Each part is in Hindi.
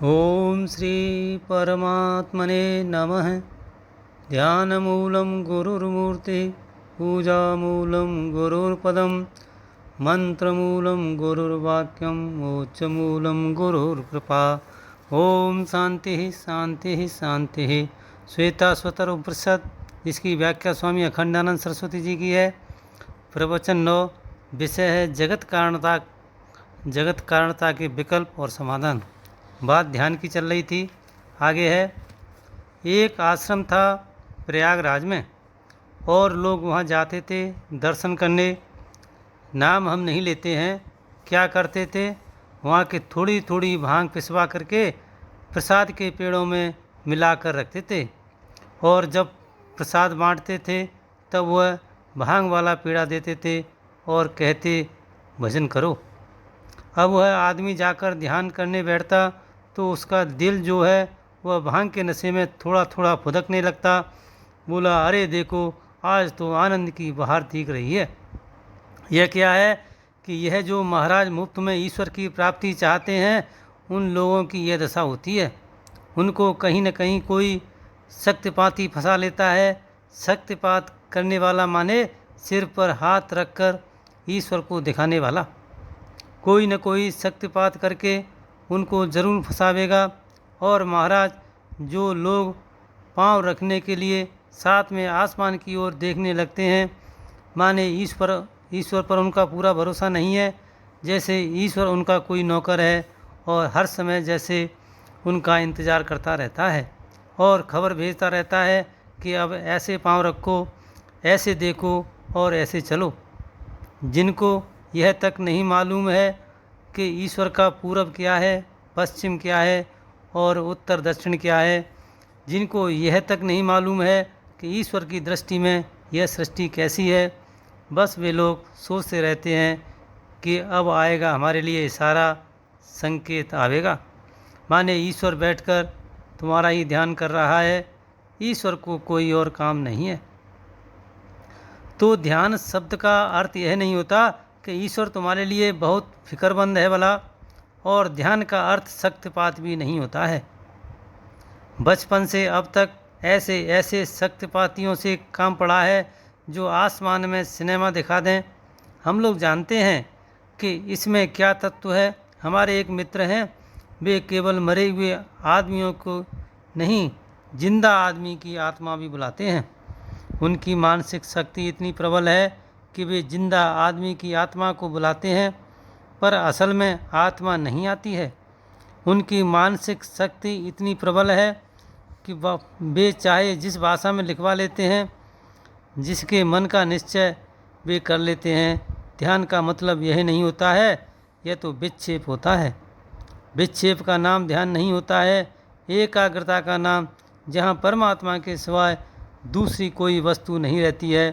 ओम श्री परमात्मने नमः। ध्यानमूलं गुरुर्मूर्ति पूजामूलं गुरुर्पदं मंत्रमूलं गुरुर्वाक्यं मोक्षमूलं गुरुर्कृपा। ओम शांति शांति शांति। श्वेताश्वतर उपनिषद, जिसकी व्याख्या स्वामी अखंडानंद सरस्वती जी की है। प्रवचन 9। विषय है जगत कारणता के विकल्प और समाधान। बात ध्यान की चल रही थी। आगे है, एक आश्रम था प्रयागराज में और लोग वहाँ जाते थे दर्शन करने। नाम हम नहीं लेते हैं। क्या करते थे, वहाँ के थोड़ी थोड़ी भांग पिसवा करके प्रसाद के पेड़ों में मिला कर रखते थे और जब प्रसाद बांटते थे तब वह भांग वाला पेड़ा देते थे और कहते भजन करो। अब वह आदमी जाकर ध्यान करने बैठता तो उसका दिल जो है वह भांग के नशे में थोड़ा थोड़ा फुदकने लगता। बोला, अरे देखो, आज तो आनंद की बहार दिख रही है। यह क्या है कि यह जो महाराज मुफ्त में ईश्वर की प्राप्ति चाहते हैं, उन लोगों की यह दशा होती है। उनको कहीं न कहीं कोई शक्तिपाती फंसा लेता है। शक्तिपात करने वाला माने सिर पर हाथ रखकर ईश्वर को दिखाने वाला। कोई न कोई शक्तिपात करके उनको जरूर फंसावेगा। और महाराज, जो लोग पांव रखने के लिए साथ में आसमान की ओर देखने लगते हैं, माने ईश्वर पर उनका पूरा भरोसा नहीं है। जैसे ईश्वर उनका कोई नौकर है और हर समय जैसे उनका इंतज़ार करता रहता है और खबर भेजता रहता है कि अब ऐसे पांव रखो, ऐसे देखो और ऐसे चलो। जिनको यह तक नहीं मालूम है कि ईश्वर का पूरब क्या है, पश्चिम क्या है और उत्तर दक्षिण क्या है, जिनको यह तक नहीं मालूम है कि ईश्वर की दृष्टि में यह सृष्टि कैसी है, बस वे लोग सोचते रहते हैं कि अब आएगा हमारे लिए सारा संकेत आवेगा। माने ईश्वर बैठकर तुम्हारा ही ध्यान कर रहा है, ईश्वर को कोई और काम नहीं है। तो ध्यान शब्द का अर्थ यह नहीं होता कि ईश्वर तुम्हारे लिए बहुत फिक्रमंद है भला, और ध्यान का अर्थ शक्तिपात भी नहीं होता है। बचपन से अब तक ऐसे ऐसे शक्तिपातियों से काम पड़ा है जो आसमान में सिनेमा दिखा दें। हम लोग जानते हैं कि इसमें क्या तत्व है। हमारे एक मित्र हैं, वे केवल मरे हुए आदमियों को नहीं, जिंदा आदमी की आत्मा भी बुलाते हैं। उनकी मानसिक शक्ति इतनी प्रबल है कि वे जिंदा आदमी की आत्मा को बुलाते हैं, पर असल में आत्मा नहीं आती है। उनकी मानसिक शक्ति इतनी प्रबल है कि वे चाहे जिस भाषा में लिखवा लेते हैं, जिसके मन का निश्चय वे कर लेते हैं। ध्यान का मतलब यह नहीं होता है, यह तो विक्षेप होता है। विक्षेप का नाम ध्यान नहीं होता है। एकाग्रता का नाम, जहाँ परमात्मा के सिवाय दूसरी कोई वस्तु नहीं रहती है,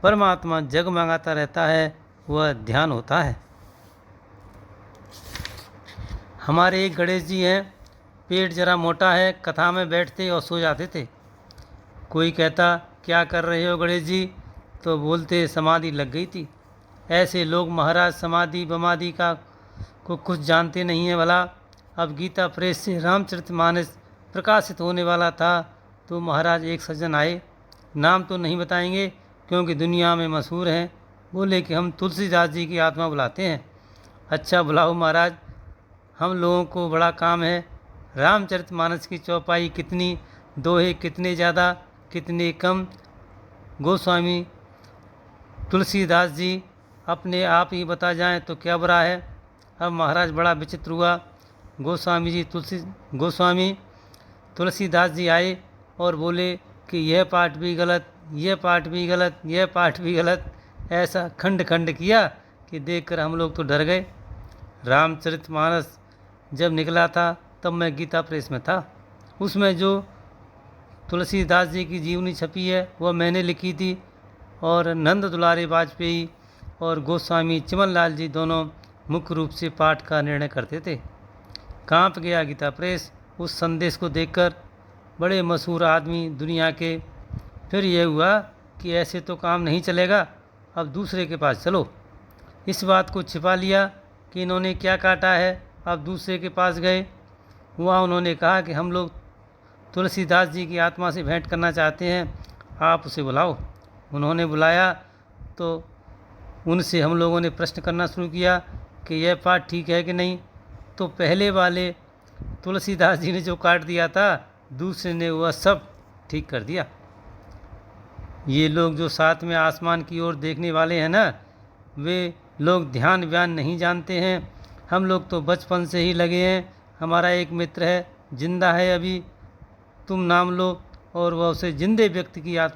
परमात्मा जगमगाता रहता है, वह ध्यान होता है। हमारे एक गणेश जी हैं, पेट जरा मोटा है, कथा में बैठते और सो जाते थे। कोई कहता, क्या कर रहे हो गणेश जी, तो बोलते समाधि लग गई थी। ऐसे लोग महाराज समाधि बमाधि का को कुछ जानते नहीं है भला। अब गीता प्रेस से रामचरितमानस प्रकाशित होने वाला था तो महाराज एक सज्जन आए, नाम तो नहीं बताएंगे क्योंकि दुनिया में मशहूर हैं। बोले कि हम तुलसीदास जी की आत्मा बुलाते हैं। अच्छा, बुलाओ महाराज, हम लोगों को बड़ा काम है। रामचरितमानस की चौपाई कितनी, दोहे कितने ज़्यादा कितने कम। गोस्वामी तुलसीदास जी अपने आप ही बता जाएं तो क्या बुरा है। अब महाराज बड़ा विचित्र हुआ। गोस्वामी तुलसीदास जी आए और बोले कि यह पाठ भी गलत, यह पाठ भी गलत, यह पाठ भी गलत। ऐसा खंड खंड किया कि देखकर हम लोग तो डर गए। रामचरितमानस जब निकला था तब मैं गीता प्रेस में था। उसमें जो तुलसीदास जी की जीवनी छपी है वह मैंने लिखी थी, और नंद दुलारे वाजपेयी और गोस्वामी चिमनलाल जी दोनों मुख्य रूप से पाठ का निर्णय करते थे। कांप गया गीता प्रेस उस संदेश को देखकर। बड़े मशहूर आदमी दुनिया के। फिर यह हुआ कि ऐसे तो काम नहीं चलेगा, अब दूसरे के पास चलो। इस बात को छिपा लिया कि इन्होंने क्या काटा है। अब दूसरे के पास गए वहाँ उन्होंने कहा कि हम लोग तुलसीदास जी की आत्मा से भेंट करना चाहते हैं, आप उसे बुलाओ। उन्होंने बुलाया तो उनसे हम लोगों ने प्रश्न करना शुरू किया कि यह पाठ ठीक है कि नहीं। तो पहले वाले तुलसीदास जी ने जो काट दिया था, दूसरे ने वह सब ठीक कर दिया। ये लोग जो साथ में आसमान की ओर देखने वाले हैं ना, वे लोग ध्यान व्यान नहीं जानते हैं। हम लोग तो बचपन से ही लगे हैं। हमारा एक मित्र है, जिंदा है अभी, तुम नाम लो, और वह उसे जिंदे व्यक्ति की आत्मा